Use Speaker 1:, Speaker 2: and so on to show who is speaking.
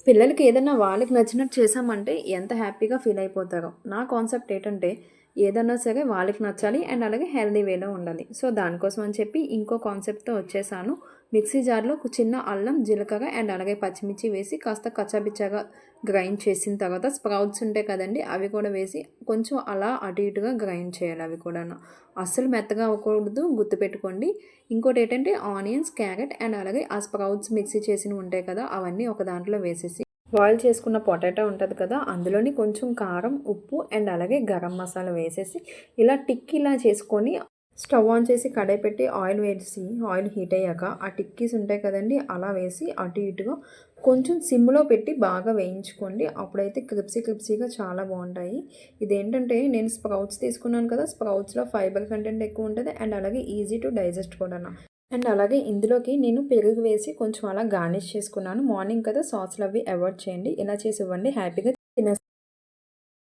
Speaker 1: పిల్లలకి ఏదన్నా వాళ్ళకి నచ్చినట్టు చేశామంటే ఎంత హ్యాపీగా ఫీల్ అయిపోతారో. నా కాన్సెప్ట్ ఏంటంటే ఏదన్నా సరే వాళ్ళకి నచ్చాలి అండ్ అలాగే హెల్తీ వేలో ఉండాలి. సో, దానికోసం అని చెప్పి ఇంకో కాన్సెప్ట్‌తో వచ్చేసాను. మిక్సీ జార్‌లో ఒక చిన్న అల్లం, జీలకర్ర అండ్ అలాగే పచ్చిమిర్చి వేసి కాస్త కచ్చాపిచ్చాగా గ్రైండ్ చేసిన తర్వాత స్ప్రౌట్స్ ఉంటాయి కదండీ! అవి కూడా వేసి కొంచెం అలా అటు ఇటుగా గ్రైండ్ చేయాలి అవి కూడాను. అస్సలు మెత్తగా అవ్వకూడదు గుర్తుపెట్టుకోండి. ఇంకోటేంటంటే ఆనియన్స్, క్యారట్ అండ్ అలాగే ఆ స్ప్రౌట్స్ మిక్సీ చేసినవి ఉంటాయి కదా! అవన్నీ ఒక దాంట్లో వేసేసి బాయిల్ చేసుకున్న పొటాటో ఉంటది కదా! అందులోని కొంచెం కారం, ఉప్పు అండ్ అలాగే గరం మసాలా వేసేసి ఇలా టిక్కీలా చేసుకొని స్టవ్ ఆన్ చేసి కడాయి పెట్టి ఆయిల్ వేసి ఆయిల్ హీట్ అయ్యాక ఆ టిక్కీస్ ఉంటాయి కదండీ! అలా వేసి అటు ఇటుగా కొంచెం సిమ్‌లో పెట్టి బాగా వేయించుకోండి. అప్పుడైతే క్రిప్సీగా చాలా బావుంటాయి. ఇదేంటంటే నేను స్ప్రౌట్స్ తీసుకున్నాను కదా! స్ప్రౌట్స్‌లో ఫైబర్ కంటెంట్ ఎక్కువ ఉంటది అండ్ అలాగే ఈజీ టు డైజెస్ట్ కూడాను. అండ్ అలాగే ఇందులోకి నేను పెరుగు వేసి కొంచెం అలా గార్నిష్ చేసుకున్నాను. మార్నింగ్ కదా సాస్‌లవి అవాయిడ్ చేయండి. ఇలా చేసి ఇవ్వండి హ్యాపీగా తినేస్తారు.